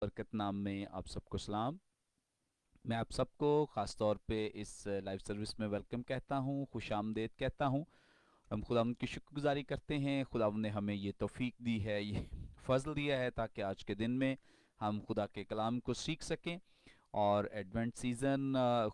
बरकत नाम में आप सबको सलाम। मैं आप सबको ख़ास तौर पे इस लाइव सर्विस में वेलकम कहता हूँ, खुश आमदेद कहता हूँ। हम खुदावंद की शुक्रगुजारी करते हैं। खुदावंद ने हमें ये तौफीक दी है, ये फ़ज़ल दिया है ताकि आज के दिन में हम खुदा के कलाम को सीख सकें। और एडवेंट सीज़न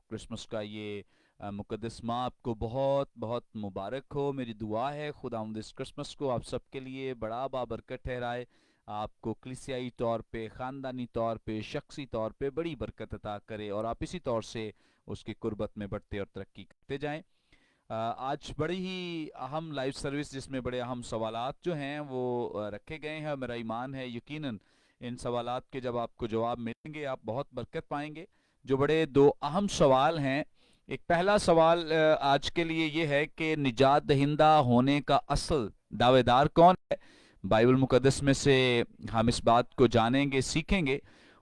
क्रिसमस का ये मुक़द्दस माह आपको बहुत बहुत मुबारक हो। मेरी दुआ है खुदावंद इस क्रिसमस को आप सबके लिए बड़ा बाबरकत ठहराए, आपको कलीसियाई तौर पे, ख़ानदानी तौर पे, शख्सी तौर पे बड़ी बरकत अता करे और आप इसी तौर से उसकी कुर्बत में बढ़ते और तरक्की करते जाएं। आज बड़ी ही अहम लाइव सर्विस जिसमें बड़े अहम सवालात जो हैं वो रखे गए हैं। मेरा ईमान है यकीनन इन सवालात के जब आपको जवाब मिलेंगे आप बहुत बरकत पाएंगे। जो बड़े दो अहम सवाल हैं, एक पहला सवाल आज के लिए ये है कि निजात दहिंदा होने का असल दावेदार कौन है। बाइबल मुकद्दस में से हम इस बात को जानेंगे, सीखेंगे।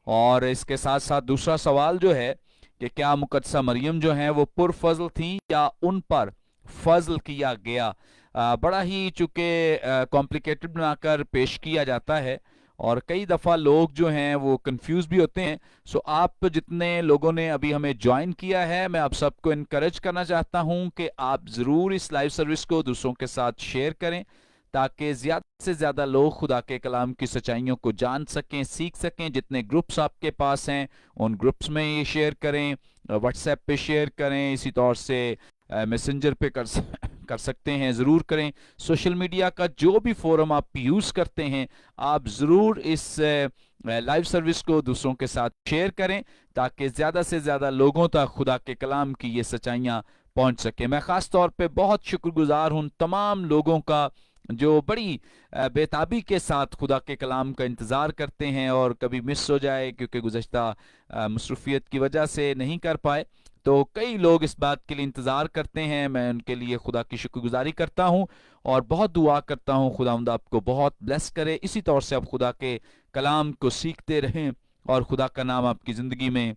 और इसके साथ साथ दूसरा सवाल जो है कि क्या मुकद्दसा मरियम जो हैं वो पुरफजल थी या उन पर फजल किया गया। बड़ा ही चूंकि कॉम्प्लिकेटेड बनाकर पेश किया जाता है और कई दफ़ा लोग जो हैं वो कंफ्यूज भी होते हैं। सो आप जितने लोगों ने अभी हमें ज्वाइन किया है, मैं आप सबको इनकरेज करना चाहता हूं कि आप ज़रूर इस लाइव सर्विस को दूसरों के साथ शेयर करें ताकि ज़्यादा से ज़्यादा लोग खुदा के कलाम की सच्चाइयों को जान सकें, सीख सकें। जितने ग्रुप्स आपके पास हैं उन ग्रुप्स में ये शेयर करें, व्हाट्सएप पे शेयर करें, इसी तौर से मैसेंजर पे कर सकते हैं, ज़रूर करें। सोशल मीडिया का जो भी फोरम आप यूज़ करते हैं आप ज़रूर इस लाइव सर्विस को दूसरों के साथ शेयर करें ताकि ज़्यादा से ज़्यादा लोगों तक खुदा के कलाम की ये सच्चाइयाँ पहुँच सकें। मैं ख़ास तौर पे बहुत शुक्रगुजार हूँ तमाम लोगों का जो बड़ी बेताबी के साथ खुदा के कलाम का इंतज़ार करते हैं और कभी मिस हो जाए क्योंकि गुज़श्ता मसरूफ़ियत की वजह से नहीं कर पाए, तो कई लोग इस बात के लिए इंतज़ार करते हैं। मैं उनके लिए खुदा की शुक्रगुजारी करता हूँ और बहुत दुआ करता हूँ खुदावंद आपको बहुत ब्लेस करे। इसी तौर से आप खुदा के कलाम को सीखते रहें और खुदा का नाम आपकी ज़िंदगी में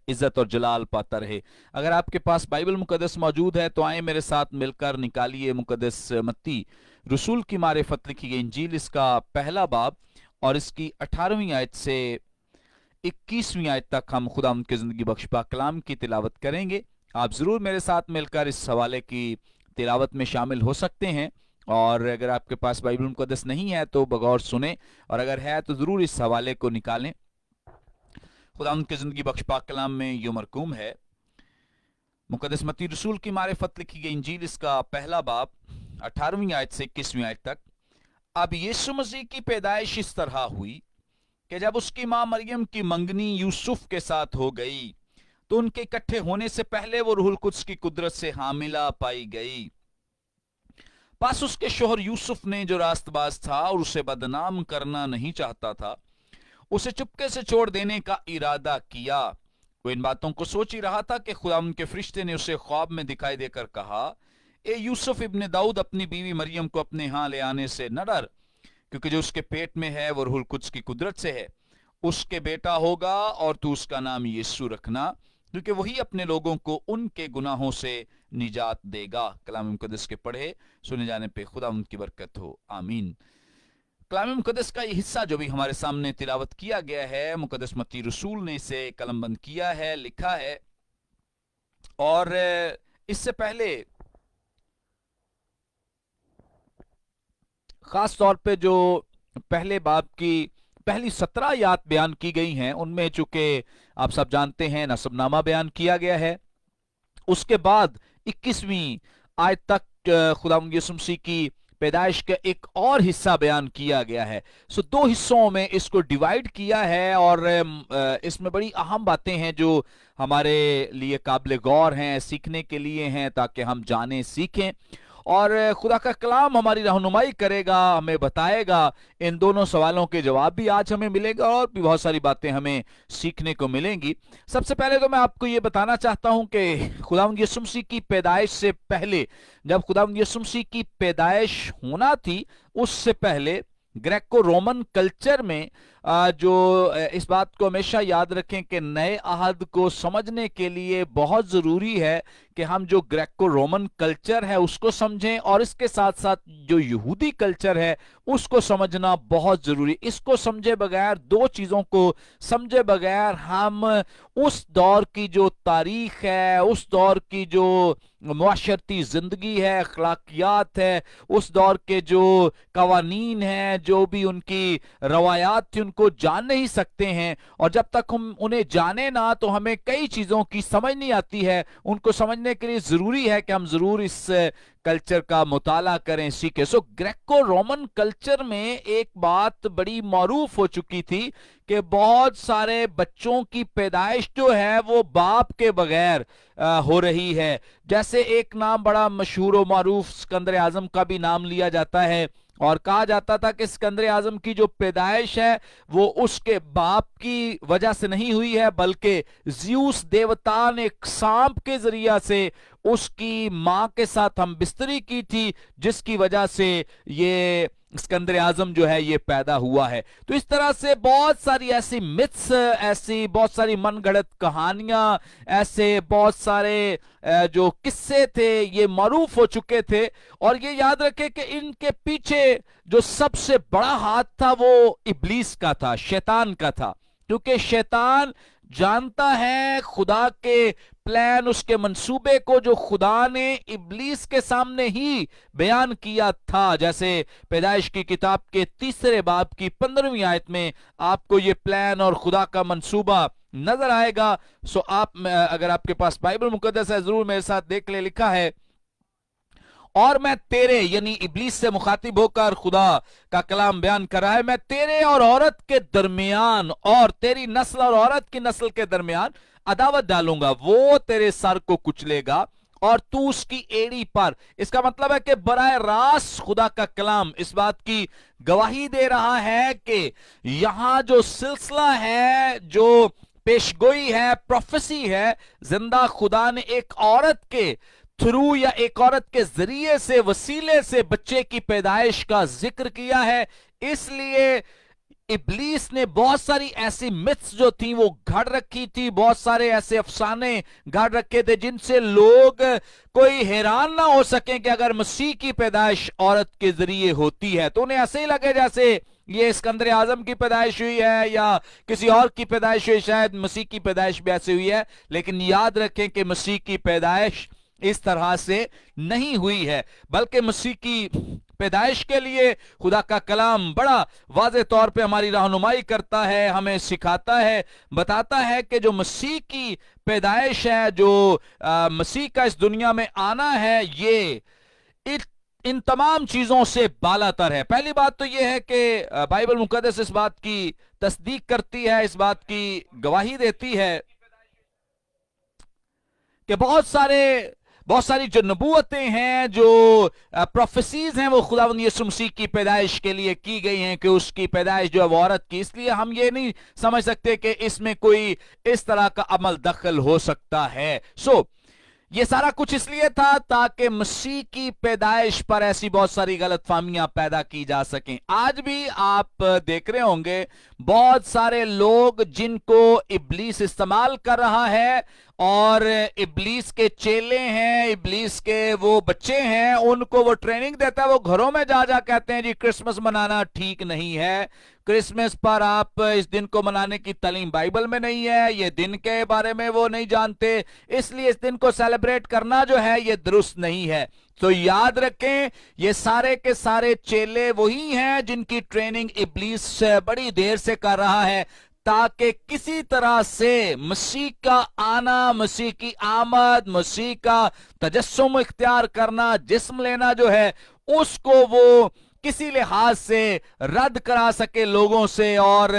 इज्जत और जलाल पाता रहे। अगर आपके पास बाइबल मुकद्दस मौजूद है तो आए मेरे साथ मिलकर निकालिए मुकद्दस मत्ती रसूल की मारिफत लिखी गई इंजील, इसका पहला बाब और इसकी 18वीं आयत से 21वीं आयत तक हम खुदा उनके ज़िंदगी बख्शबा कलाम की तिलावत करेंगे। आप ज़रूर मेरे साथ मिलकर इस हवाले की तिलावत में शामिल हो सकते हैं। और अगर आपके पास बाइबल मुकद्दस नहीं है तो बगौर सुने, और अगर है तो ज़रूर इस हवाले को निकालें। खुदा उनके ज़िंदगी बख्शबा कलाम में यूं मरकूम है, मुकद्दस मत्ती रसूल की मारिफत लिखी गई इंजील, इसका पहला बाब 18वीं आयत से 21वीं आयत तक। अब यीशु मसीह की पैदाइश इस तरह हुई कि जब उसकी मां मरियम की मंगनी यूसुफ के साथ हो गई तो उनके इकट्ठे होने से पहले वो रूहुल कुद्स की कुदरत से हामिला पाई गई। बस उसके शोहर यूसुफ ने, जो रास्तबाज था और उसे बदनाम करना नहीं चाहता था, उसे चुपके से छोड़ देने का इरादा किया। वो इन बातों को सोच ही रहा था कि खुदा उनके फरिश्ते ने उसे ख्वाब में दिखाई देकर कहा, ए यूसुफ इब्ने दाऊद, अपनी बीवी मरियम को अपने यहाँ ले आने से न डर, क्योंकि जो उसके पेट में है वो रूहुल कुद्स की कुदरत से है। उसके बेटा होगा और तू उसका नाम यीशु रखना, क्योंकि वही अपने लोगों को उनके गुनाहों से निजात देगा। कलाम मुकद्दस के पढ़े सुने जाने पे खुदा उनकी बरकत हो, आमीन। कलाम मुकद्दस का ये हिस्सा जो भी हमारे सामने तिलावत किया गया है, मुकद्दस मत्ती रसूल ने इसे कलमबंद किया है, लिखा है। और इससे पहले खास तौर पे जो पहले बाब की पहली 17 आयत बयान की गई हैं उनमें चूंकि आप सब जानते हैं नसबनामा बयान किया गया है। उसके बाद 21वीं आयत तक खुदा यीशु मसीह की पैदाइश का एक और हिस्सा बयान किया गया है। सो दो हिस्सों में इसको डिवाइड किया है और इसमें बड़ी अहम बातें हैं जो हमारे लिए काबिल गौर हैं, सीखने के लिए हैं, ताकि हम जानें, सीखें। और खुदा का कलाम हमारी रहनुमाई करेगा, हमें बताएगा। इन दोनों सवालों के जवाब भी आज हमें मिलेगा और भी बहुत सारी बातें हमें सीखने को मिलेंगी। सबसे पहले तो मैं आपको ये बताना चाहता हूं कि खुदावंद यीशु मसीह की पैदाइश से पहले, जब खुदावंद यीशु मसीह की पैदाइश होना थी, उससे पहले ग्रेको रोमन कल्चर में जो इस बात को हमेशा याद रखें कि नए अहद को समझने के लिए बहुत ज़रूरी है कि हम जो ग्रेको रोमन कल्चर है उसको समझें, और इसके साथ साथ जो यहूदी कल्चर है उसको समझना बहुत ज़रूरी। इसको समझे बगैर, दो चीज़ों को समझे बगैर हम उस दौर की जो तारीख है, उस दौर की जो मुआशरती ज़िंदगी है, अखलाकियात है, उस दौर के जो कवानीन हैं, जो भी उनकी रवायात थी, उनको जान नहीं सकते हैं। और जब तक हम उन्हें जाने ना तो हमें कई चीज़ों की समझ नहीं आती है। उनको समझने के लिए ज़रूरी है कि हम ज़रूर इस कल्चर का मुताला करें, सीखें। सो ग्रेको रोमन कल्चर में एक बात बड़ी मारूफ हो चुकी थी कि बहुत सारे बच्चों की पैदाइश जो है वो बाप के बगैर हो रही है। जैसे एक नाम बड़ा मशहूर और मारूफ सिकंदर आजम का भी नाम लिया जाता है, और कहा जाता था कि सिकंदर आजम की जो पैदाइश है वो उसके बाप की वजह से नहीं हुई है, बल्कि ज़्यूस देवता ने एक सांप के जरिया से उसकी मां के साथ हम बिस्तरी की थी, जिसकी वजह से ये सिकंदर आजम जो है ये पैदा हुआ है। तो इस तरह से बहुत सारी ऐसी मिथ्स, ऐसी बहुत सारी मनगढ़ंत कहानियां, ऐसे बहुत सारे जो किस्से थे ये मारूफ हो चुके थे। और ये याद रखें कि इनके पीछे जो सबसे बड़ा हाथ था वो इब्लीस का था, शैतान का था, क्योंकि शैतान जानता है खुदा के प्लान, उसके मंसूबे को जो खुदा ने इब्लीस के सामने ही बयान किया था। जैसे पैदाइश की किताब के 3 बाब की 15वीं आयत में आपको ये प्लान और खुदा का मंसूबा नजर आएगा। सो आप, अगर आपके पास बाइबल मुकद्दस है, जरूर मेरे साथ देख ले। लिखा है, और मैं तेरे, यानी इब्लीस से मुखातिब होकर खुदा का कलाम बयान कर रहा है, मैं तेरे और औरत के दरमियान और तेरी नस्ल और औरत की नस्ल के दरमियान अदावत डालूंगा, वो तेरे सर को कुचलेगा और तू उसकी एड़ी पर। इसका मतलब है कि बराह रास्त खुदा का कलाम इस बात की गवाही दे रहा है कि यहां जो सिलसिला है, जो पेशगोई है, प्रोफेसी है, जिंदा खुदा ने एक औरत के थ्रू या एक औरत के जरिए से, वसीले से बच्चे की पैदाइश का जिक्र किया है। इसलिए इब्लीस ने बहुत सारी ऐसी मिथ्स जो थी वो गढ़ रखी थी, बहुत सारे ऐसे अफसाने गढ़ रखे थे जिनसे लोग कोई हैरान ना हो सके कि अगर मसीह की पैदाइश औरत के जरिए होती है तो उन्हें ऐसे ही लगे जैसे ये सिकंदर आजम की पैदाइश हुई है या किसी और की पैदाइश हुई, शायद मसीह की पैदाइश भी ऐसे हुई है। लेकिन याद रखें कि मसीह की पैदाइश इस तरह से नहीं हुई है, बल्कि मसीह की पैदाइश के लिए खुदा का कलाम बड़ा वाज़ेह तौर पे हमारी रहनुमाई करता है, हमें सिखाता है, बताता है कि जो मसीह की पैदाइश है, जो मसीह का इस दुनिया में आना है, ये इन तमाम चीजों से बालातर है। पहली बात तो यह है कि बाइबल मुकद्दस इस बात की तस्दीक करती है, इस बात की गवाही देती है कि बहुत सारी जो नबूवतें हैं, जो प्रोफेसीज हैं, वो खुदावंद यीशु मसीह की पैदाइश के लिए की गई हैं कि उसकी पैदाइश जो है वो औरत की। इसलिए हम ये नहीं समझ सकते कि इसमें कोई इस तरह का अमल दखल हो सकता है। ये सारा कुछ इसलिए था ताकि मसीह की पैदाइश पर ऐसी बहुत सारी गलतफहमियां पैदा की जा सकें। आज भी आप देख रहे होंगे बहुत सारे लोग जिनको इब्लीस इस्तेमाल कर रहा है और इब्लीस के चेले हैं, इब्लीस के वो बच्चे हैं, उनको वो ट्रेनिंग देता है। वो घरों में जा कहते हैं जी क्रिसमस मनाना ठीक नहीं है, क्रिसमस पर आप इस दिन को मनाने की तालीम बाइबल में नहीं है, ये दिन के बारे में वो नहीं जानते, इसलिए इस दिन को सेलिब्रेट करना जो है ये दुरुस्त नहीं है। तो याद रखें, ये सारे के सारे चेले वही हैं जिनकी ट्रेनिंग इब्लीस बड़ी देर से कर रहा है, ताकि किसी तरह से मसीह का आना, मसीह की आमद, मसीह का तजस्सुम इख्तियार करना, जिस्म लेना जो है, उसको वो किसी लिहाज से रद्द करा सके लोगों से, और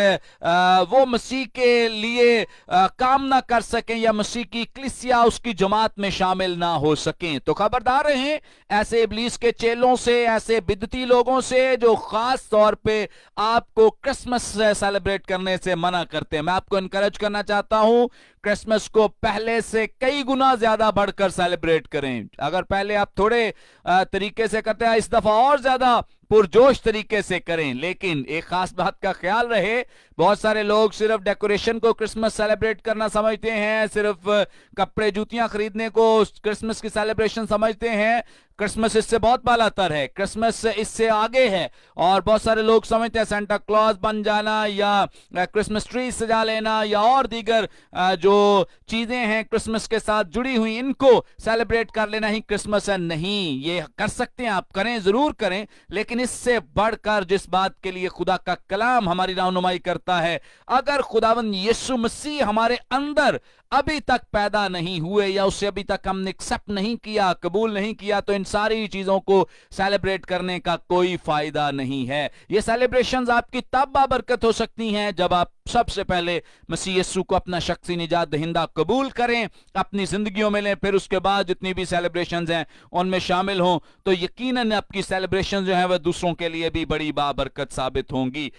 वो मसीह के लिए काम ना कर सकें, या मसीह की कलीसिया उसकी जमात में शामिल ना हो सकें। तो खबरदार रहें ऐसे इब्लीस के चेलों से, ऐसे बिदती लोगों से जो खास तौर पे आपको क्रिसमस सेलिब्रेट करने से मना करते हैं। मैं आपको इनकरेज करना चाहता हूं, क्रिसमस को पहले से कई गुना ज्यादा बढ़कर सेलिब्रेट करें। अगर पहले आप थोड़े तरीके से करते हैं, इस दफा और ज्यादा पुरजोश तरीके से करें। लेकिन एक खास बात का ख्याल रहे, बहुत सारे लोग सिर्फ डेकोरेशन को क्रिसमस सेलिब्रेट करना समझते हैं, सिर्फ कपड़े जूतियां खरीदने को क्रिसमस की सेलिब्रेशन समझते हैं। क्रिसमस इससे बहुत बालातर है, क्रिसमस इससे आगे है। और बहुत सारे लोग समझते हैं सेंटा क्लॉज बन जाना या क्रिसमस ट्री सजा लेना या और दीगर जो चीजें हैं क्रिसमस के साथ जुड़ी हुई, इनको सेलिब्रेट कर लेना ही क्रिसमस है। नहीं, ये कर सकते हैं आप, करें, जरूर करें, लेकिन इससे बढ़कर जिस बात के लिए खुदा का कलाम हमारी रहनुमाई करता है, अगर खुदावंद यीशु मसीह हमारे अंदर अभी तक पैदा नहीं हुए या उसे अभी तक हमने एक्सेप्ट नहीं किया, कबूल नहीं किया, तो इन सारी चीजों को सेलिब्रेट करने का कोई फायदा नहीं है। ये सेलिब्रेशंस आपकी तब बाबरकत हो सकती हैं जब आप सबसे पहले मसीह यीशु को अपना शख्सी निजात दहिंदा कबूल करें, अपनी जिंदगियों में लें, फिर उसके बाद जितनी भी सेलिब्रेशंस हैं उनमें शामिल हों, तो यकीनन आपकी सेलिब्रेशन जो है वह दूसरों के लिए भी बड़ी बाबरकत साबित होंगी।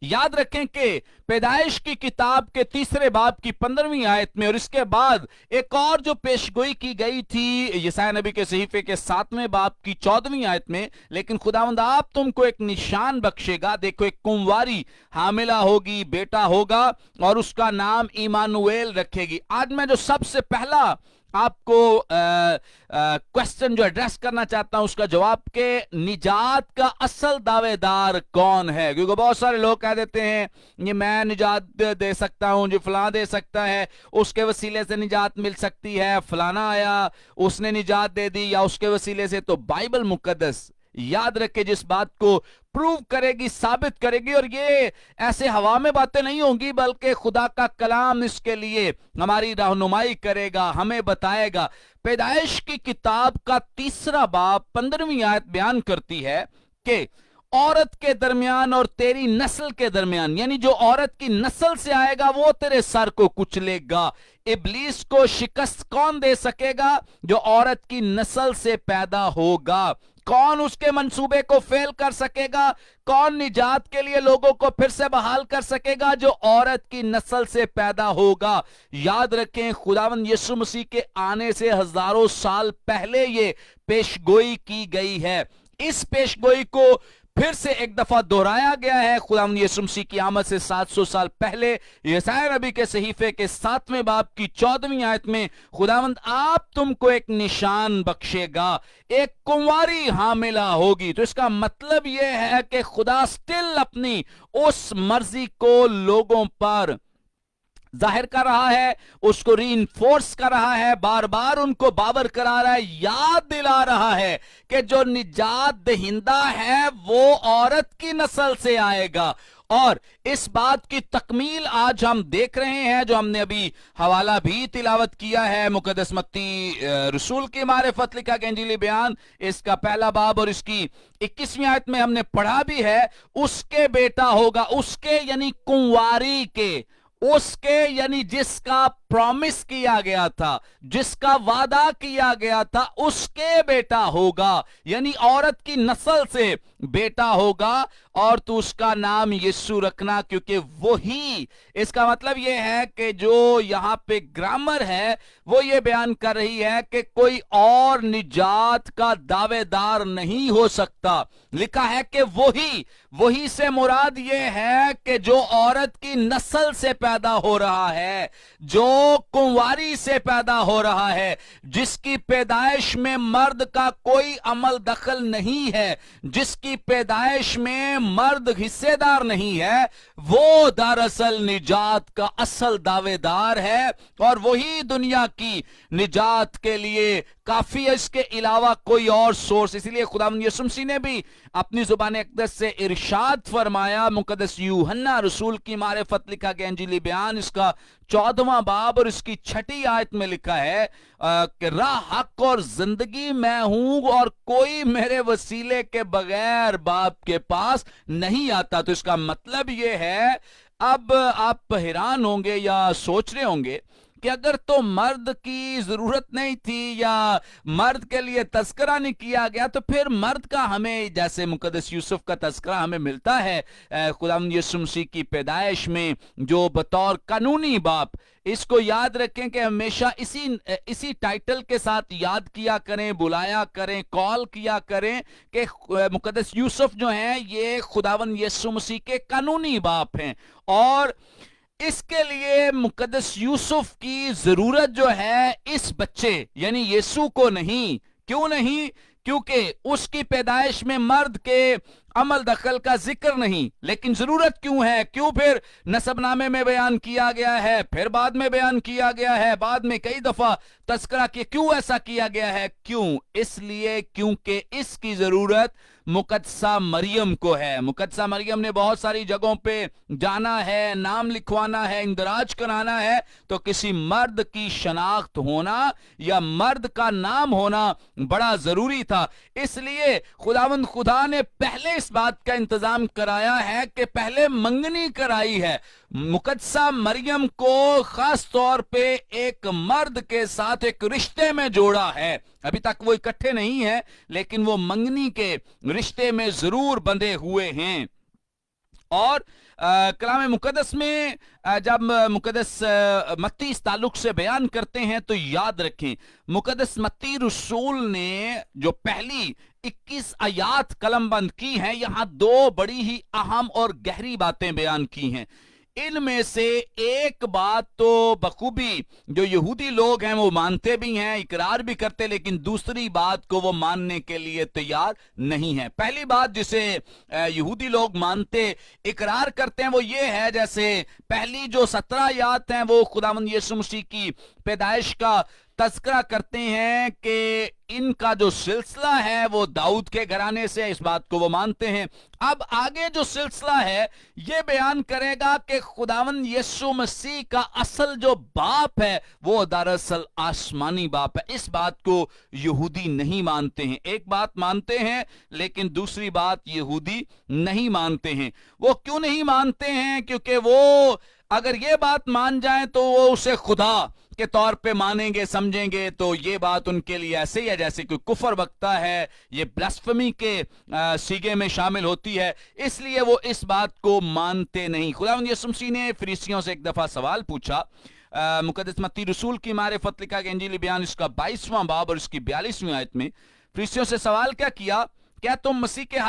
याद रखें कि पैदाइश की किताब के 3 बाब की 15वीं आयत में और इसके बाद एक और जो पेशगोई की गई थी यशायाह नबी के सहीफे के 7वें बाब की 14वीं आयत में, लेकिन खुदावंद आप तुमको एक निशान बख्शेगा, देखो एक कुंवारी हामिला होगी, बेटा होगा और उसका नाम इमानुएल रखेगी। आज मैं जो सबसे पहला आपको क्वेश्चन जो एड्रेस करना चाहता हूं उसका जवाब के निजात का असल दावेदार कौन है, क्योंकि बहुत सारे लोग कह देते हैं ये मैं निजात दे सकता हूं, जो फलां दे सकता है, उसके वसीले से निजात मिल सकती है, फलाना आया उसने निजात दे दी या उसके वसीले से। तो बाइबल मुकद्दस याद रखे जिस बात को प्रूव करेगी, साबित करेगी, और ये ऐसे हवा में बातें नहीं होंगी बल्कि खुदा का कलाम इसके लिए हमारी रहनुमाई करेगा, हमें बताएगा। पैदाइश की किताब का 3 बाब 15वीं आयत बयान करती है कि औरत के दरमियान और तेरी नस्ल के दरमियान, यानी जो औरत की नस्ल से आएगा वो तेरे सर को कुचलेगा। इब्लीस को शिकस्त कौन दे सकेगा? जो औरत की नस्ल से पैदा होगा। कौन उसके मंसूबे को फेल कर सकेगा? कौन निजात के लिए लोगों को फिर से बहाल कर सकेगा? जो औरत की नस्ल से पैदा होगा। याद रखें खुदावंद यीशु मसीह के आने से हजारों साल पहले ये पेशगोई की गई है। इस पेशगोई को फिर से एक दफा दोहराया गया है खुदावंद यीशु मसीह की आमद से 700 साल पहले यशायाह नबी के सहीफे के 7वें बाब की 14वीं आयत में खुदावंद आप तुमको एक निशान बख्शेगा, एक कुंवारी हामिला होगी। तो इसका मतलब यह है कि खुदा स्टिल अपनी उस मर्जी को लोगों पर जाहिर कर रहा है, उसको रीइंफोर्स कर रहा है, बार बार उनको बाबर करा रहा है, याद दिला रहा है कि जो निजात दहिंदा है वो औरत की नस्ल से आएगा। और इस बात की तकमील आज हम देख रहे हैं, जो हमने अभी हवाला भी तिलावत किया है मुकद्दस मत्ती रसूल की मारिफत लिखा के इंजीली बयान, इसका 1 बाब और इसकी 21वीं आयत में हमने पढ़ा भी है। उसके बेटा होगा, उसके यानी कुंवारी के, उसके यानी जिसका प्रॉमिस किया गया था, जिसका वादा किया गया था, उसके बेटा होगा, यानी औरत की नस्ल से बेटा होगा और तू उसका नाम यीशु रखना, क्योंकि वही, इसका मतलब यह है कि जो यहां पे ग्रामर है वो ये बयान कर रही है कि कोई और निजात का दावेदार नहीं हो सकता। लिखा है कि वही से मुराद ये है कि जो औरत की नस्ल से पैदा हो रहा है, जो कुंवारी से पैदा हो रहा है, जिसकी पैदाइश में मर्द का कोई अमल दखल नहीं है, जिसकी पैदाइश में मर्द हिस्सेदार नहीं है, वो दरअसल निजात का असल दावेदार है और वही दुनिया की निजात के लिए काफी है, इसके अलावा कोई और सोर्स। इसलिए खुदावंद यीशु मसीह ने भी अपनी जुबान अक़दस से इरशाद फरमाया, मुकद्दस यूहन्ना रसूल की मारिफत लिखा गया इंजीली बयान, इसका 14वां बाब और इसकी 6ठी आयत में लिखा है कि राह, हक और जिंदगी मैं हूं और कोई मेरे वसीले के बगैर बाप के पास नहीं आता। तो इसका मतलब यह है, अब आप हैरान होंगे या सोच रहे होंगे कि अगर तो मर्द की जरूरत नहीं थी या मर्द के लिए तस्करा नहीं किया गया, तो फिर मर्द का हमें, जैसे मुकद्दस यूसुफ का तस्करा हमें मिलता है खुदावंद यीशु मसीह की पैदाइश में, जो बतौर कानूनी बाप, इसको याद रखें कि हमेशा इसी टाइटल के साथ याद किया करें, बुलाया करें, कॉल किया करें कि मुकद्दस यूसुफ जो हैं ये खुदावंद यीशु मसीह के कानूनी बाप हैं। और इसके लिए मुकद्दस यूसुफ की जरूरत जो है इस बच्चे यानी यीशु को नहीं। क्यों नहीं? क्योंकि उसकी पैदाइश में मर्द के अमल दखल का जिक्र नहीं, लेकिन जरूरत क्यों है? क्यों फिर नसबनामे में बयान किया गया है, फिर बाद में बयान किया गया है, बाद में कई दफा तस्करा किया, क्यों ऐसा किया गया है? क्यों? इसलिए क्योंकि इसकी जरूरत मुकद्दसा मरियम को है। मुकद्दसा मरियम ने बहुत सारी जगहों पे जाना है, नाम लिखवाना है, इंदराज कराना है, तो किसी मर्द की शनाख्त होना या मर्द का नाम होना बड़ा जरूरी था। इसलिए खुदावंद खुदा ने पहले इस बात का इंतजाम कराया है कि पहले मंगनी कराई है, मुकद्दसा मरियम को खास तौर पे एक मर्द के साथ एक रिश्ते में जोड़ा है। अभी तक वो इकट्ठे नहीं है, लेकिन वो मंगनी के रिश्ते में जरूर बंधे हुए हैं। और कलाम मुकद्दस में जब मुकद्दस मत्ती इस ताल्लुक से बयान करते हैं तो याद रखें, मुकद्दस मत्ती रसूल ने जो पहली 21 आयात कलमबंद की हैं, यहां दो बड़ी ही अहम और गहरी बातें बयान की हैं। इनमें से एक बात तो बखूबी जो यहूदी लोग हैं वो मानते भी हैं, इकरार भी करते, लेकिन दूसरी बात को वो मानने के लिए तैयार नहीं है। पहली बात जिसे यहूदी लोग मानते, इकरार करते हैं, वो ये है, जैसे पहली जो 17 आयत हैं वो खुदावंद यीशु मसीह की पैदाइश का तस्करा करते हैं कि इनका जो सिलसिला है वो दाऊद के घराने से, इस बात को वो मानते हैं। अब आगे जो सिलसिला है ये बयान करेगा कि खुदावंद यीशु मसीह का असल जो बाप है वो दरअसल आसमानी बाप है। इस बात को यहूदी नहीं मानते हैं। एक बात मानते हैं लेकिन दूसरी बात यहूदी नहीं मानते हैं। वो क्यों नहीं मानते हैं? क्योंकि वो अगर ये बात मान जाए तो वो उसे खुदा के तौर पे मानेंगे, समझेंगे, तो ये बात उनके लिए ऐसे ही है जैसे कोई कुफर बकता है, ये ब्लास्फेमी के सीगे में शामिल होती है, इसलिए वो इस बात को मानते नहीं। खुदावंद यीशु मसीह ने फरीसियों से एक दफा सवाल पूछा, मुकद्दस मत्ती रसूल की मारिफत लिखा गया इंजीली बयान इसका 22वां बाब और इसकी 42वीं आयत में फरीसियों से सवाल क्या किया, क्या तुम मसीह के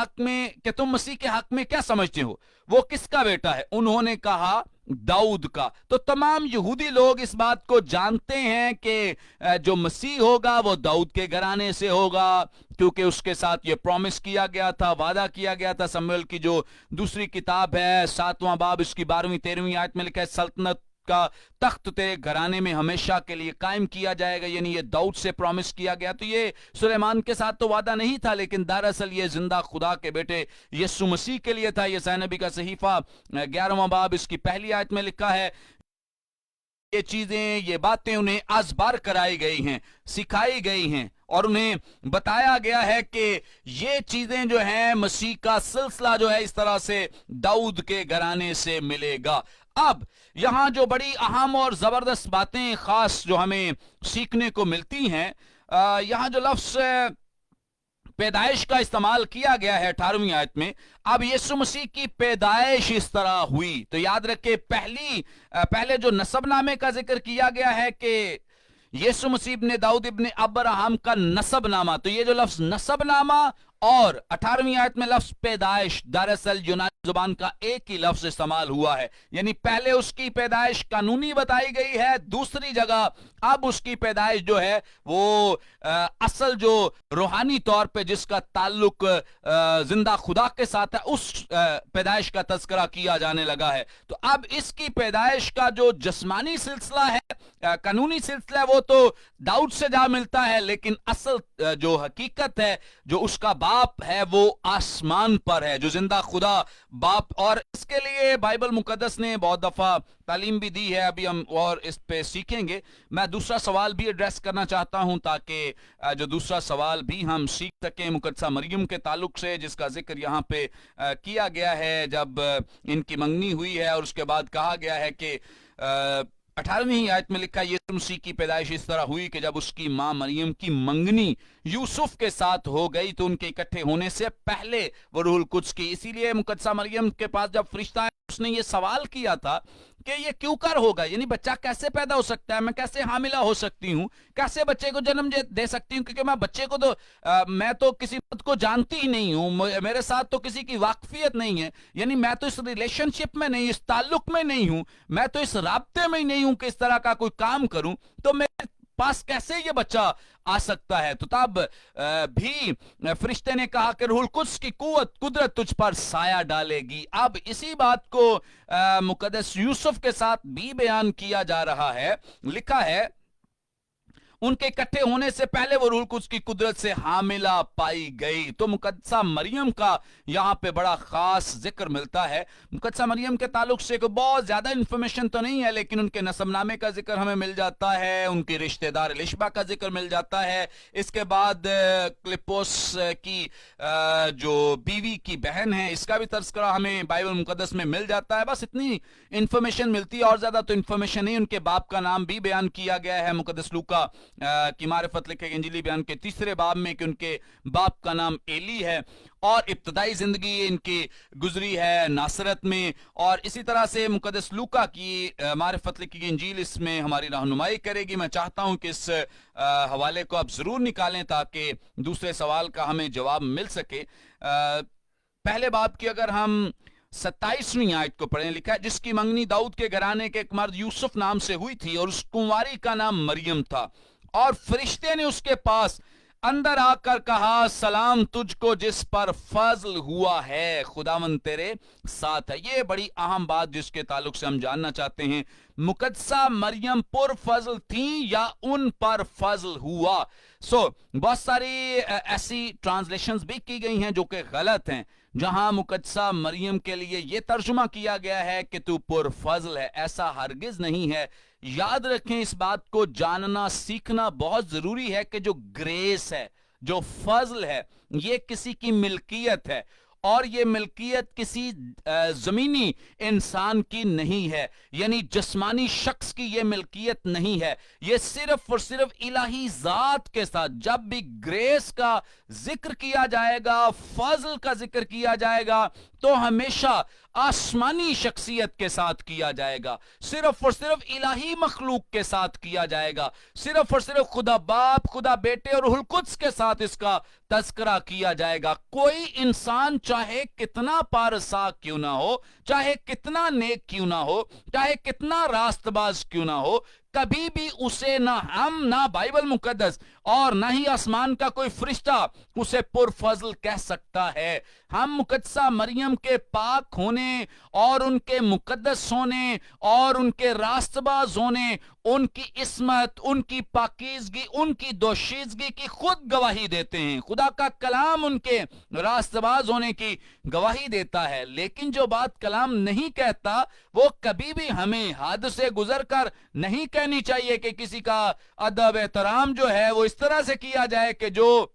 हक में क्या समझते हो, वो किसका बेटा है? उन्होंने कहा दाऊद का। तो तमाम यहूदी लोग इस बात को जानते हैं कि जो मसीह होगा वो दाऊद के घराने से होगा, क्योंकि उसके साथ ये प्रॉमिस किया गया था, वादा किया गया था। शमूएल की जो दूसरी किताब है 7वां बाब इसकी 12वीं 13वीं आयत में लिखा है, सल्तनत का तख्त तेरे घराने में हमेशा के लिए कायम किया जाएगा, यानी ये दाऊद से प्रॉमिस किया गया। तो ये सुलेमान के साथ तो वादा नहीं था, लेकिन दरअसल ये जिंदा खुदा के बेटे यीशु मसीह के लिए था। यशायाह नबी का सहीफा 11वां बाब इसकी पहली आयत में लिखा है, ये चीजें, ये बातें उन्हें आज़बार कराई गई हैं, सिखाई गई हैं, और उन्हें बताया गया है कि ये चीजें जो हैं, मसीह का सिलसिला जो है इस तरह से दाऊद के घराने से मिलेगा। अब यहां जो बड़ी अहम और जबरदस्त बातें खास जो हमें सीखने को मिलती हैं, यहां जो लफ्ज पैदाइश का इस्तेमाल किया गया है 18वीं आयत में, अब यीशु मसीह की पैदाइश इस तरह हुई, तो याद रखे पहले जो नसबनामे का जिक्र किया गया है कि यीशु मसीह इब्ने दाऊद इब्ने अब्राहम का नसबनामा, तो ये जो लफ्ज नसबनामा और 18वीं आयत में लफ्ज पैदाइश, दरअसल यूनानी जुबान का एक ही लफ्ज इस्तेमाल हुआ है। यानी पहले उसकी पैदाइश कानूनी बताई गई है, दूसरी जगह अब उसकी पैदाइश जो है वो असल जो रूहानी तौर पे जिसका ताल्लुक जिंदा खुदा के साथ है, उस पैदाइश का तस्करा किया जाने लगा है। तो अब इसकी पैदाइश का जो जिस्मानी सिलसिला है, कानूनी सिलसिला है, वो तो दाऊद से जा मिलता है, लेकिन असल जो हकीकत है, जो उसका बाप है, वो आसमान पर है, जो जिंदा खुदा बाप। और इसके लिए बाइबल मुकद्दस ने बहुत दफा तालीम भी दी है, अभी हम और इस पे सीखेंगे। मैं दूसरा सवाल भी एड्रेस करना चाहता हूं ताकि जो दूसरा सवाल भी हम सीख सकें मुकद्दसा मरियम के ताल्लुक से, जिसका जिक्र यहाँ पे किया गया है जब इनकी मंगनी हुई है और उसके बाद कहा गया है कि 18वीं आयत में लिखा है, यीशु मसीह की पैदाइश इस तरह हुई कि जब उसकी मां मरियम की मंगनी यूसुफ के साथ हो गई तो उनके इकट्ठे होने से पहले वो रूहुल कुद्स की। इसीलिए मुकद्दसा मरियम के पास जब फरिश्ता आया, उसने ये सवाल किया था कि ये क्यों कर होगा, यानी बच्चा कैसे पैदा हो सकता है, मैं कैसे हामिला हो सकती हूँ, कैसे बच्चे को जन्म दे सकती हूँ, क्योंकि मैं बच्चे को तो मैं तो किसी बात को जानती ही नहीं हूँ, मेरे साथ तो किसी की वाकफियत नहीं है, यानी मैं तो इस रिलेशनशिप में नहीं, इस ताल्लुक में नहीं हूँ, मैं तो इस राब्ते में ही नहीं हूँ कि इस तरह का कोई काम करूं, तो मेरे पास कैसे ये बच्चा आ सकता है। तो तब भी फरिश्ते ने कहा कि रूहुल कुद्स की कुदरत तुझ पर साया डालेगी। अब इसी बात को मुकद्दस यूसुफ के साथ भी बयान किया जा रहा है। लिखा है, उनके इकट्ठे होने से पहले वो रूहुल कुद्स की कुदरत से हामिला पाई गई। तो मुकद्दसा मरियम का यहां पे बड़ा खास जिक्र मिलता है। मुकद्दसा मरियम के ताल्लुक से कोई बहुत ज्यादा इंफॉर्मेशन तो नहीं है, लेकिन उनके नसबनामे का जिक्र हमें मिल जाता है, उनकी रिश्तेदार एलिशबा का जिक्र मिल जाता है। इसके बाद क्लिपोस की जो बीवी की बहन है, इसका भी तस्करा हमें बाइबल मुकद्दस में मिल जाता है। बस इतनी इंफॉर्मेशन मिलती है, और ज्यादा तो इंफॉर्मेशन नहीं। उनके बाप का नाम भी बयान किया गया है मुकद्दस लूका की मारिफत लिखे इंजीली बयान के 3 बाब में कि उनके बाप का नाम एली है, और इब्तदाई जिंदगी इनकी गुजरी है नासरत में। और इसी तरह से मुकद्दस लूका की मारिफत लिखी गई इंजील इसमें हमारी रहनुमाई करेगी। मैं चाहता हूं कि इस हवाले को आप जरूर निकालें ताकि दूसरे सवाल का हमें जवाब मिल सके। पहले बाब की अगर हम 27वीं आयत को पढ़ें, लिखा है, जिसकी मंगनी दाऊद के घराने के एक मर्द यूसुफ नाम से हुई थी और उस कुंवारी का नाम मरियम था, और फरिश्ते ने उसके पास अंदर आकर कहा, सलाम तुझको जिस पर फजल हुआ है, खुदावंद तेरे साथ है। ये बड़ी अहम बात जिसके ताल्लुक से हम जानना चाहते हैं, मुकद्दसा मरियम पुर फजल थी या उन पर फजल हुआ। बहुत सारी ऐसी ट्रांसलेशंस भी की गई हैं जो कि गलत हैं, जहां मुकद्दसा मरियम के लिए यह तर्जुमा किया गया है कि तू पुर फजल है। ऐसा हरगिज नहीं है। याद रखें, इस बात को जानना सीखना बहुत जरूरी है कि जो ग्रेस है, जो फजल है, ये किसी की मिल्कियत है, और ये मिल्कियत किसी जमीनी इंसान की नहीं है, यानी जिस्मानी शख्स की ये मिल्कियत नहीं है। ये सिर्फ और सिर्फ इलाही जात के साथ, जब भी ग्रेस का जिक्र किया जाएगा, फजल का जिक्र किया जाएगा, तो हमेशा आसमानी शख्सियत के साथ किया जाएगा, सिर्फ और सिर्फ इलाही मखलूक के साथ किया जाएगा, सिर्फ और सिर्फ खुदा बाप, खुदा बेटे और रूहुल कुद्स के साथ इसका तस्करा किया जाएगा। कोई इंसान चाहे कितना पारसा क्यों ना हो, चाहे कितना नेक क्यों ना हो, चाहे कितना रास्तबाज क्यों ना हो, कभी भी उसे ना हम, ना बाइबल मुकद्दस और ना ही आसमान का कोई फरिश्ता उसे पुरफजल कह सकता है। हम मुकद्दसा मरियम के पाक होने और उनके मुकद्दस होने और उनके रास्तबाज होने, उनकी इस्मत, उनकी पाकीज़गी, उनकी दोशीज़गी की खुद गवाही देते हैं। खुदा का कलाम उनके रास्तबाज होने की गवाही देता है। लेकिन जो बात कलाम नहीं कहता, वो कभी भी हमें हद से गुजर कर नहीं कहनी चाहिए कि किसी का अदब एहतराम जो है वो इस तरह से किया जाए कि जो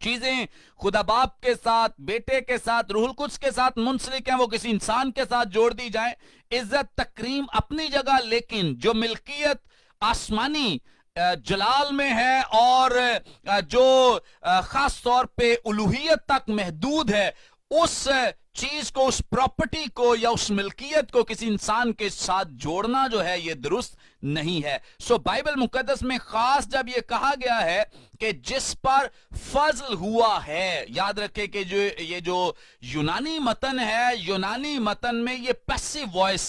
चीजें खुदा बाप के साथ, बेटे के साथ, रूहुल कुद्स के साथ मुंसलिक हैं, वो किसी इंसान के साथ जोड़ दी जाए। इज्जत तकरीम अपनी जगह, लेकिन जो मिल्कियत आसमानी जलाल में है और जो खास तौर पे उलूहियत तक महदूद है, उस चीज को, उस प्रॉपर्टी को या उस मिल्कियत को किसी इंसान के साथ जोड़ना जो है ये दुरुस्त नहीं है। बाइबल मुकद्दस में खास जब ये कहा गया है कि जिस पर फजल हुआ है, याद रखें कि जो यूनानी मतन है, यूनानी मतन में ये पैसिव वॉइस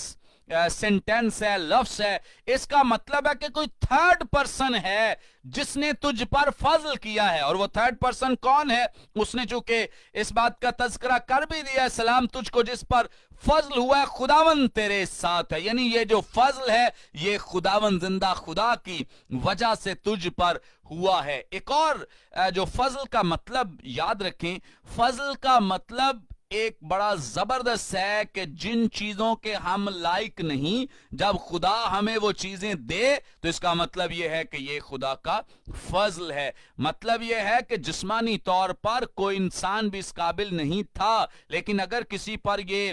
सेंटेंस है, लफ्ज है। इसका मतलब है कि कोई थर्ड पर्सन है जिसने तुझ पर फजल किया है, और वो थर्ड पर्सन कौन है? उसने चूंकि इस बात का तज़किरा कर भी दिया है, सलाम तुझको जिस पर फजल हुआ है, खुदावंद तेरे साथ है। यानी ये जो फजल है, ये खुदावंद जिंदा खुदा की वजह से तुझ पर हुआ है। एक और जो फजल का मतलब याद रखें, फजल का मतलब ایک بڑا زبردست ہے کہ جن چیزوں کے ہم لائق نہیں، جب خدا ہمیں وہ چیزیں دے تو اس کا مطلب یہ ہے کہ یہ خدا کا فضل ہے۔ مطلب یہ ہے کہ جسمانی طور پر کوئی انسان بھی اس قابل نہیں تھا، لیکن اگر کسی پر یہ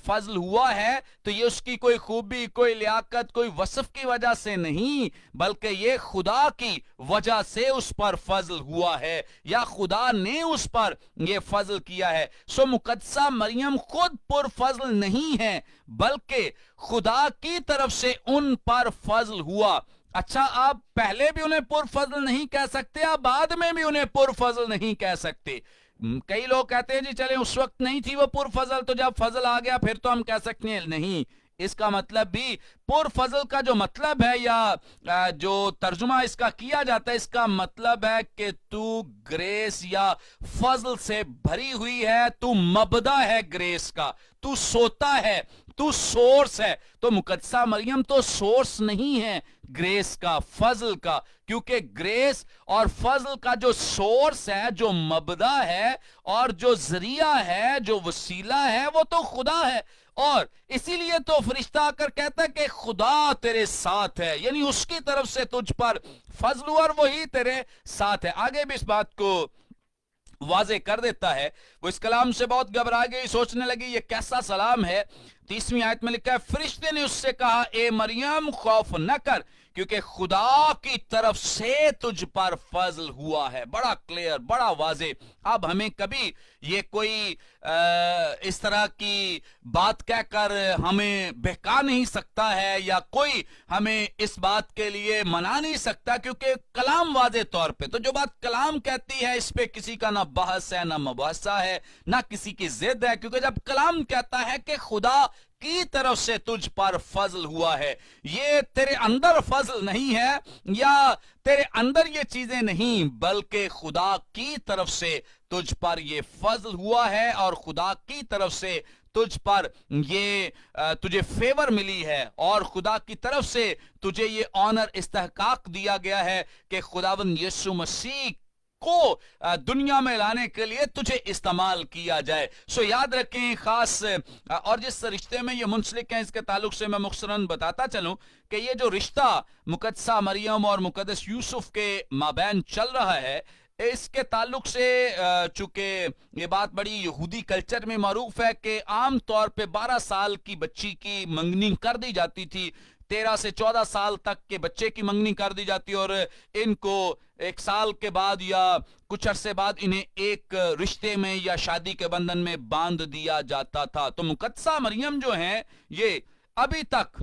فضل ہوا ہے تو یہ اس کی کوئی خوبی، کوئی لیاقت، کوئی وصف کی وجہ سے نہیں، بلکہ یہ خدا کی وجہ سے اس پر فضل ہوا ہے، یا خدا نے اس پر یہ فضل کیا ہے۔ سو مقدسہ مریم خود پر فضل نہیں ہے، بلکہ خدا کی طرف سے ان پر فضل ہوا۔ اچھا، آپ پہلے بھی انہیں پر فضل نہیں کہہ سکتے، آپ بعد میں بھی انہیں پر فضل نہیں کہہ سکتے۔ کئی لوگ کہتے ہیں جی چلیں اس وقت نہیں تھی وہ پر فضل، تو جب فضل آ گیا پھر تو ہم کہہ سکتے ہیں نہیں۔ اس کا مطلب بھی پر فضل کا جو مطلب ہے یا جو ترجمہ اس کا کیا جاتا ہے، اس کا مطلب ہے کہ تو گریس یا فضل سے بھری ہوئی ہے، تو مبدا ہے گریس کا، تو سوتا ہے، تو سورس ہے۔ تو مقدسہ مریم تو سورس نہیں ہے گریس کا، فضل کا، کیونکہ گریس اور فضل کا جو سورس ہے، جو مبدا ہے اور جو ذریعہ ہے، جو وسیلہ ہے، وہ تو خدا ہے۔ اور اسی لیے تو فرشتہ آ کر کہتا ہے کہ خدا تیرے ساتھ ہے، یعنی اس کی طرف سے تجھ پر فضل اور وہی تیرے ساتھ ہے۔ آگے بھی اس بات کو واضح کر دیتا ہے، وہ اس کلام سے بہت گھبرا گئی، سوچنے لگی یہ کیسا سلام ہے۔ 30ویں آیت میں لکھا ہے، فرشتے نے اس سے کہا اے مریم خوف نہ کر، کیونکہ خدا کی طرف سے تجھ پر فضل ہوا ہے۔ بڑا کلیئر، بڑا واضح۔ اب ہمیں کبھی یہ کوئی اس طرح کی بات کہہ کر ہمیں بہکا نہیں سکتا ہے، یا کوئی ہمیں اس بات کے لیے منا نہیں سکتا، کیونکہ کلام واضح طور پہ، تو جو بات کلام کہتی ہے اس پہ کسی کا نہ بحث ہے، نہ مباحثہ ہے، نہ کسی کی ضد ہے، کیونکہ جب کلام کہتا ہے کہ خدا کی طرف سے تجھ پر فضل ہوا ہے، یہ تیرے اندر فضل نہیں ہے یا تیرے اندر یہ چیزیں نہیں، بلکہ خدا کی طرف سے تجھ پر یہ فضل ہوا ہے، اور خدا کی طرف سے تجھ پر یہ تجھے فیور ملی ہے، اور خدا کی طرف سے تجھے یہ آنر، استحقاق دیا گیا ہے کہ خداوند یسوع مسیح کو دنیا میں لانے کے لیے تجھے استعمال کیا جائے۔ سو یاد رکھیں، خاص اور جس رشتے میں یہ منسلک ہیں اس کے تعلق سے میں مختصراً بتاتا چلوں کہ یہ جو رشتہ مقدسہ مریم اور مقدس یوسف کے مابین چل رہا ہے، اس کے تعلق سے چونکہ یہ بات بڑی یہودی کلچر میں معروف ہے کہ عام طور پہ 12 سال کی بچی کی منگنی کر دی جاتی تھی، 13 سے 14 سال تک کے بچے کی منگنی کر دی جاتی، اور ان کو 1 سال کے بعد یا کچھ عرصے بعد انہیں ایک رشتے میں یا شادی کے بندھن میں باندھ دیا جاتا تھا۔ تو مقدسہ مریم جو ہیں یہ ابھی تک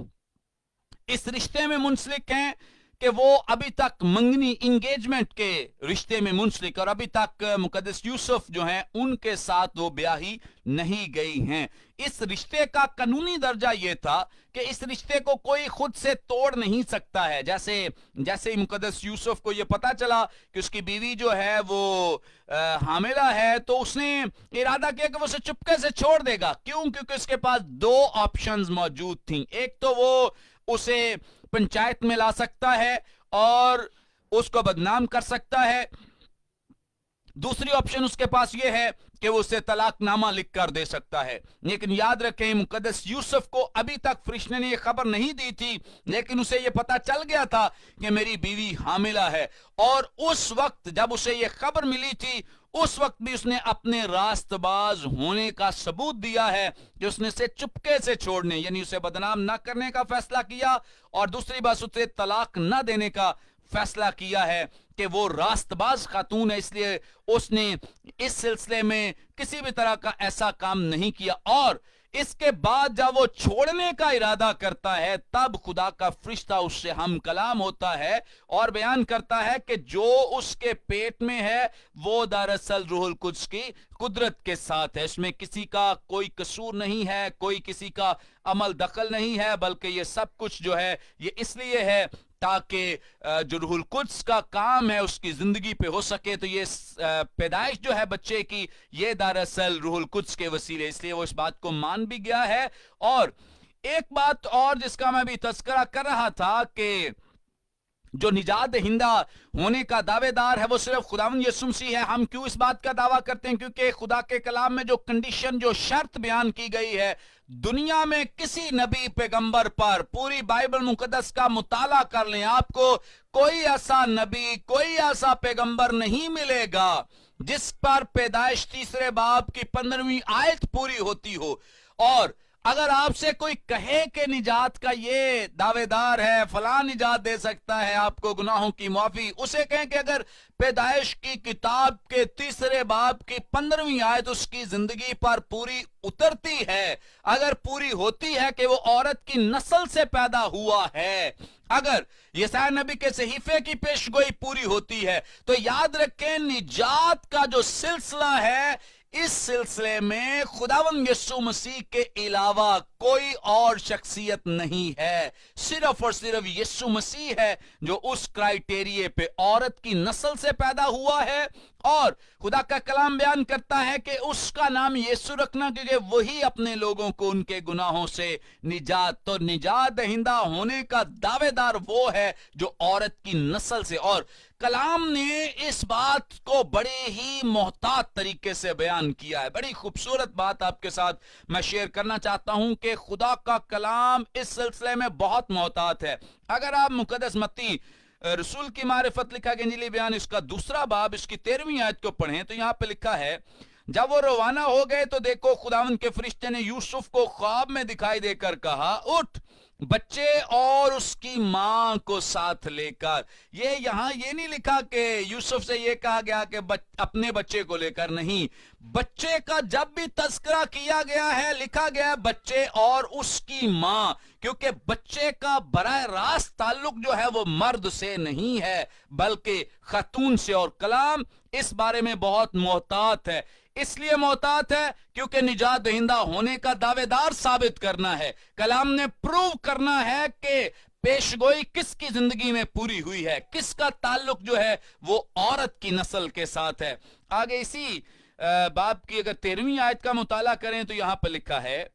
اس رشتے میں منسلک ہیں کہ وہ ابھی تک منگنی انگیجمنٹ کے رشتے میں منسلک، اور ابھی تک مقدس یوسف جو ہیں ان کے ساتھ وہ بیاہی نہیں گئی ہیں۔ اس رشتے کا قانونی درجہ یہ تھا کہ اس رشتے کو کوئی خود سے توڑ نہیں سکتا ہے۔ جیسے مقدس یوسف کو یہ پتا چلا کہ اس کی بیوی جو ہے وہ حاملہ ہے، تو اس نے ارادہ کیا کہ وہ اسے چپکے سے چھوڑ دے گا۔ کیوں؟ کیونکہ اس کے پاس 2 آپشنز موجود تھیں۔ ایک تو وہ اسے پنچایت میں لا سکتا ہے اور اس کو بدنام کر سکتا ہے، دوسری آپشن اس کے پاس یہ ہے کہ وہ اسے طلاق نامہ لکھ کر دے سکتا ہے۔ لیکن یاد رکھیں، مقدس یوسف کو ابھی تک فرشتے نے یہ خبر نہیں دی تھی، لیکن اسے یہ پتا چل گیا تھا کہ میری بیوی حاملہ ہے، اور اس وقت جب اسے یہ خبر ملی تھی، اس وقت بھی اس نے اپنے راست باز ہونے کا ثبوت دیا ہے کہ اس نے اسے چپکے سے چھوڑنے، یعنی اسے بدنام نہ کرنے کا فیصلہ کیا، اور دوسری بات اسے طلاق نہ دینے کا فیصلہ کیا ہے کہ وہ راست باز خاتون ہے، اس لیے اس نے اس سلسلے میں کسی بھی طرح کا ایسا کام نہیں کیا۔ اور اس کے بعد جب وہ چھوڑنے کا ارادہ کرتا ہے، تب خدا کا فرشتہ اس سے ہم کلام ہوتا ہے اور بیان کرتا ہے کہ جو اس کے پیٹ میں ہے وہ دراصل روح القدس کی قدرت کے ساتھ ہے، اس میں کسی کا کوئی قصور نہیں ہے، کوئی کسی کا عمل دخل نہیں ہے، بلکہ یہ سب کچھ جو ہے یہ اس لیے ہے تاکہ جو روح القدس کا کام ہے اس کی زندگی پہ ہو سکے۔ تو یہ پیدائش جو ہے بچے کی، یہ دراصل روح القدس کے وسیلے، اس لیے وہ اس بات کو مان بھی گیا ہے۔ اور ایک بات اور جس کا میں بھی تذکرہ کر رہا تھا کہ जो निजात दहिंदा होने का दावेदार है वो सिर्फ खुदावंद यीशु मसीह है। हम क्यों इस बात का दावा करते हैं? क्योंकि खुदा के कलाम में जो कंडीशन, जो शर्त बयान की गई है, दुनिया में किसी नबी पैगंबर पर, पूरी बाइबल मुकद्दस का मुताला कर लें, आपको कोई ऐसा नबी, कोई ऐसा पैगंबर नहीं मिलेगा जिस पर पैदाइश 3 बाब की 15वीं आयत पूरी होती हो। और अगर आपसे कोई कहे कि निजात का ये दावेदार है, फलां निजात दे सकता है आपको गुनाहों की माफी, उसे कहें कि अगर पैदाइश की किताब के 3 बाब की 15वीं आयत उसकी जिंदगी पर पूरी उतरती है, अगर पूरी होती है कि वो औरत की नस्ल से पैदा हुआ है, अगर यशायाह नबी के सहीफे की पेशगोई पूरी होती है, तो याद रखें निजात का जो सिलसिला है, इस सिलसिले में खुदावंद यीशु मसीह के अलावा कोई और शख्सियत नहीं है। सिर्फ और सिर्फ यीशु मसीह है जो उस क्राइटेरिया पे औरत की नस्ल से पैदा हुआ है। और खुदा का कलाम बयान करता है कि उसका नाम यीशु रखना, क्योंकि वही अपने लोगों को उनके गुनाहों से निजात, तो निजात दहिंदा होने का दावेदार वो है जो औरत की नस्ल से। और कलाम ने इस बात को बड़े ही मोहतात तरीके से बयान किया है। बड़ी खूबसूरत बात आपके साथ मैं शेयर करना चाहता हूं कि खुदा का कलाम इस सिलसिले में बहुत मोहतात है। अगर आप मुकद्दस मत्ती रसूल की मारिफत लिखा गया इंजीली बयान, इसका 2 बाब, इसकी 13वीं आयत को पढ़ें तो यहां पे लिखा है, जब वो रवाना हो गए तो देखो खुदावंद के फरिश्ते ने यूसुफ को ख्वाब में दिखाई देकर कहा, उठ बच्चे और उसकी मां को साथ लेकर। ये यहां ये नहीं लिखा कि यूसुफ से ये कहा गया कि अपने बच्चे को लेकर, नहीं, बच्चे का जब भी तस्करा किया गया है लिखा गया बच्चे और उसकी मां, क्योंकि बच्चे का बराह रास्त ताल्लुक जो है वो मर्द से नहीं है बल्कि खातून से। और कलाम इस बारे में बहुत मोहतात है। इसलिए मोहतात है क्योंकि निजात दहिंदा होने का दावेदार साबित करना है। कलाम ने प्रूव करना है कि पेशगोई किसकी जिंदगी में पूरी हुई है, किसका ताल्लुक जो है वो औरत की नस्ल के साथ है। आगे इसी बाब की अगर 13वीं आयत का मुताला करें तो यहां पर लिखा है,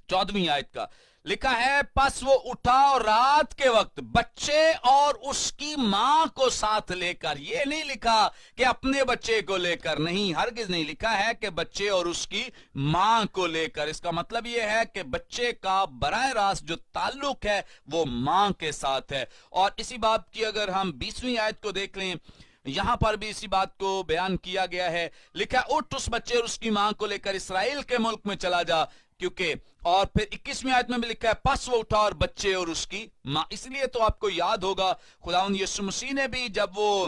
14वीं आयत का लिखा है, पस वो उठा और रात के वक्त बच्चे और उसकी मां को साथ लेकर। ये नहीं लिखा कि अपने बच्चे को लेकर, नहीं, हरगिज नहीं, लिखा है कि बच्चे और उसकी मां को लेकर। इसका मतलब यह है कि बच्चे का बराह रास्त जो ताल्लुक है वो मां के साथ है। और इसी बात की अगर हम 20वीं आयत को देख लें, यहां पर भी इसी बात को बयान किया गया है, लिखा, उठ उस बच्चे और उसकी मां को लेकर इसराइल के मुल्क में चला जा, क्योंकि। और फिर 21वीं आयत में भी लिखा है, पस वो उठा और बच्चे और उसकी मां। इसलिए तो आपको याद होगा खुदावंद यीशु मसीह ने भी जब वो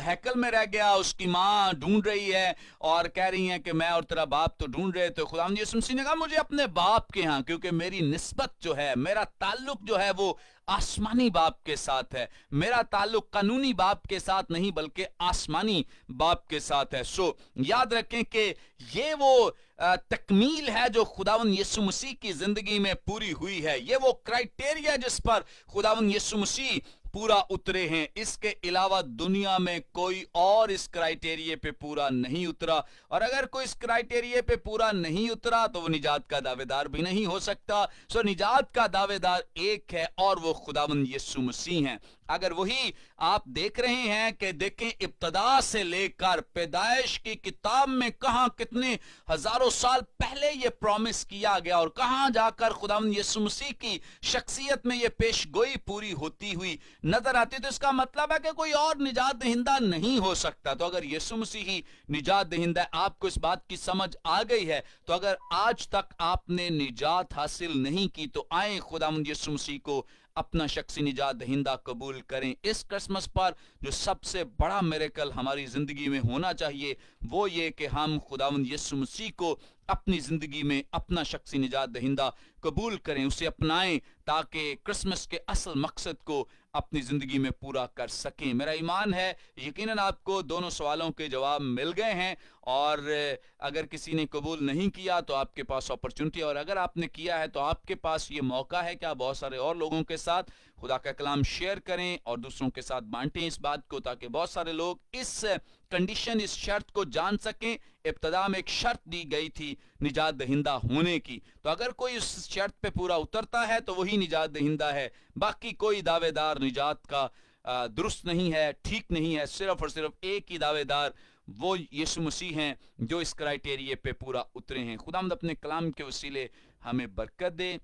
हैकल में रह गया, उसकी मां ढूंढ रही है और कह रही है कि मैं और तेरा बाप तो ढूंढ रहे, तो खुदावंद यीशु मसीह ने कहा मुझे अपने बाप के यहां, क्योंकि मेरी निस्बत जो है, मेरा ताल्लुक जो है वो आसमानी बाप के साथ है। मेरा ताल्लुक कानूनी बाप के साथ नहीं बल्कि आसमानी बाप के साथ है। सो याद रखें कि ये वो तकमील है जो खुदावंद यीशु मसीह की जिंदगी में पूरी हुई है। ये वो क्राइटेरिया जिस पर खुदावंद यीशु मसीह पूरा उतरे हैं। इसके अलावा दुनिया में कोई और इस क्राइटेरिया पे पूरा नहीं उतरा, और अगर कोई इस क्राइटेरिया पे पूरा नहीं उतरा तो वो निजात का दावेदार भी नहीं हो सकता। सो निजात का दावेदार एक है और वो खुदावंद यीशु मसीह हैं। अगर वही आप देख रहे हैं कि देखें इब्तदा से लेकर पैदाइश की किताब में कहां कितने हजारों साल पहले ये प्रॉमिस किया गया और कहां जाकर खुदावंद यीशु मसीह की शख्सियत में ये पेशगोई पूरी होती हुई नजर आती, तो इसका मतलब है कि कोई और निजात दहिंदा नहीं हो सकता। तो अगर यीशु मसीह ही निजात दहिंदा, आपको इस बात की समझ आ गई है, तो अगर आज तक आपने निजात हासिल नहीं की तो आए खुदावंद यीशु मसीह को अपना शख्सी निजात दहिंदा कबूल करें। इस क्रिसमस पर जो सबसे बड़ा मिरेकल हमारी जिंदगी में होना चाहिए वो ये कि हम खुदावंद यीशु मसीह को अपनी जिंदगी में अपना शख्सी निजात दहिंदा कबूल करें, उसे अपनाएं, ताकि क्रिसमस के असल मकसद को अपनी जिंदगी में पूरा कर सकें। मेरा ईमान है यकीनन आपको दोनों सवालों के जवाब मिल गए हैं, और अगर किसी ने कबूल नहीं किया तो आपके पास अपॉर्चुनिटी, और अगर आपने किया है तो आपके पास ये मौका है कि आप बहुत सारे और लोगों के साथ खुदा का कलाम शेयर करें और दूसरों के साथ बांटें इस बात को, ताकि बहुत सारे लोग इस कंडीशन, इस शर्त को जान सकें। इब्तदा में एक शर्त दी गई थी निजात दहिंदा होने की, तो अगर कोई उस शर्त पे पूरा उतरता है तो वही निजात दहिंदा है। बाकी कोई दावेदार निजात का दुरुस्त नहीं है, ठीक नहीं है। सिर्फ और सिर्फ एक ही दावेदार वो यीशु मसीह हैं जो इस क्राइटेरिए पे पूरा उतरे हैं। खुदावंद अपने कलाम के वसीले हमें बरकत दे।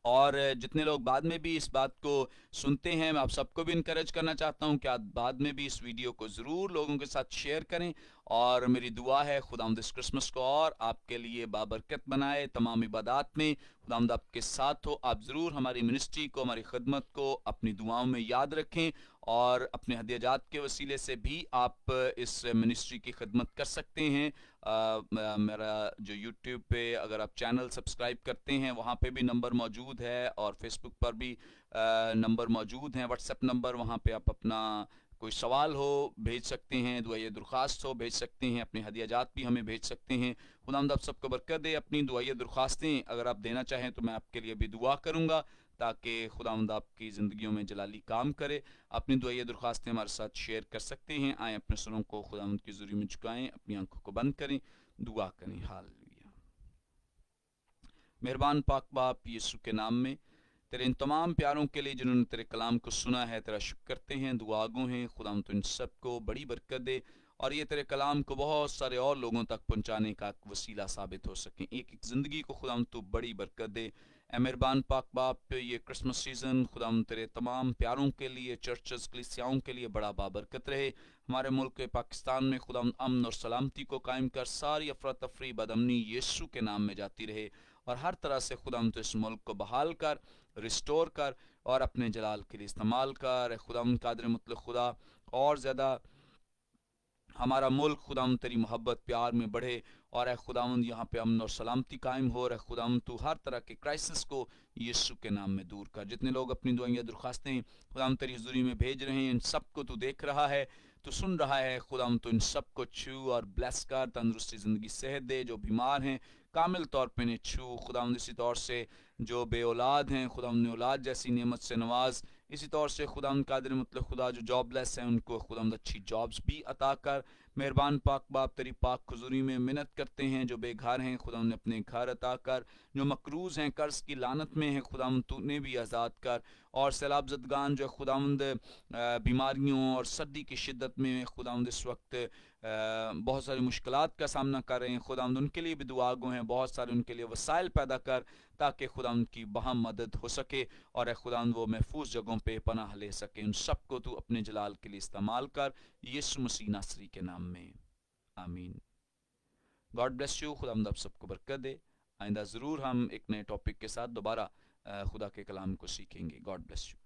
और जितने लोग बाद में भी इस बात को सुनते हैं, मैं आप सबको भी इनकरेज करना चाहता हूं कि आप बाद में भी इस वीडियो को ज़रूर लोगों के साथ शेयर करें। और मेरी दुआ है खुदावंद इस क्रिसमस को और आपके लिए बाबरकत बनाए, तमाम इबादत में खुदावंद आपके साथ हो। आप ज़रूर हमारी मिनिस्ट्री को, हमारी खिदमत को अपनी दुआओं में याद रखें, और अपने हदियाजात के वसीले से भी आप इस मिनिस्ट्री की खिदमत कर सकते हैं। मेरा जो यूट्यूब पे अगर आप चैनल सब्सक्राइब करते हैं वहाँ पे भी नंबर मौजूद है, और फेसबुक पर भी नंबर मौजूद हैं, व्हाट्सएप नंबर, वहाँ पे आप अपना कोई सवाल हो भेज सकते हैं, दुआई दरख्वास्त हो भेज सकते हैं, अपने हदियाजात भी हमें भेज सकते हैं। खुदावंद आप सबको बरकत दे। अपनी दुआई दरख्वास्तें अगर आप देना चाहें तो मैं आपके लिए भी दुआ करूँगा, ताकि खुदावंद आपकी ज़िंदगियों में जलाली काम करे। अपनी दुआई दरख्वास्तें हमारे साथ शेयर कर सकते हैं। आए अपने सरों को खुदावंद की ज़ुरी में झुकाएं, अपनी आंखों को बंद करें, दुआ करें। हालेलुया। मेहरबान पाक बाप यीशु के नाम में तेरे इन तमाम प्यारों के लिए जिन्होंने तेरे कलाम को सुना है, तेरा शुक्र करते हैं, दुआगो हैं। खुदावंद तो इन सबको बड़ी बरकत दे, और ये तेरे कलाम को बहुत सारे और लोगों तक पहुंचाने का वसीला साबित हो सके। एक एक ज़िंदगी को खुदावंद तो बड़ी बरकत दे। ए मेहरबान पाक बाप, ये क्रिसमस सीज़न खुदावंद तेरे तमाम प्यारों के लिए, चर्चेस कलीसियाओं के लिए बड़ा बाबरकत रहे। हमारे मुल्क पाकिस्तान में खुदावंद अमन और सलामती को कायम कर, सारी अफरा तफरी बदअमनी यीशु के नाम में जाती रहे, और हर तरह से खुदावंद तो इस मुल्क को बहाल कर, रिस्टोर कर, और अपने जलाल के लिए इस्तेमाल कर। खुदावंद कादिर मुतलक खुदा, और ज़्यादा हमारा मुल्क खुदावंद तेरी मोहब्बत प्यार में बढ़े, और खुदावंद यहाँ पे अमन और सलामती कायम हो। खुदावंद तू हर तरह के क्राइसिस को यीशु के नाम में दूर कर। जितने लोग अपनी दुआएं दरख्वास्तें खुदावंद तेरी हुजूरी में भेज रहे हैं, इन सबको तू देख रहा है, तू सुन रहा है। खुदावंद तो इन सबको छू और ब्लेस कर, तंदुरुस्ती ज़िंदगी सेहत दे। जो बीमार हैं कामिल तौर पे ने छू। खुदावंद इसी तौर से जो बे औलाद हैं, खुदावंद ने औलाद जैसी नेमत से नवाज। इसी तौर से खुदावंद कादिर मतलब खुदा जो जॉबलेस हैं उनको खुदावंद अच्छी जॉब्स भी अता कर। मेहरबान पाक बाप, तेरी पाक खुजूरी में मिन्नत करते हैं, जो बेघर हैं खुदावंद अपने घर अता कर, जो मकरूज हैं कर्ज की लानत में हैं खुदावंद तूने भी आज़ाद कर, और सैलाब ज़दगान जो खुदावंद बीमारियों और सर्दी की शिद्दत में खुदावंद इस वक्त बहुत सारी मुश्किलात का सामना कर रहे हैं, खुदावंद उनके लिए भी दुआ गो हैं। बहुत सारे उनके लिए वसाइल पैदा कर, ताकि खुदावंद की बहम मदद हो सके, और खुदावंद वो महफूज जगहों पे पनाह ले सके। उन सबको तू अपने जलाल के लिए इस्तेमाल कर, यीशु मसीह नासरी के नाम में, आमीन। God bless you. खुदावंद आप सबको बरकत दे। आइंदा ज़रूर हम एक नए टॉपिक के साथ दोबारा खुदा के कलाम को सीखेंगे। God bless you.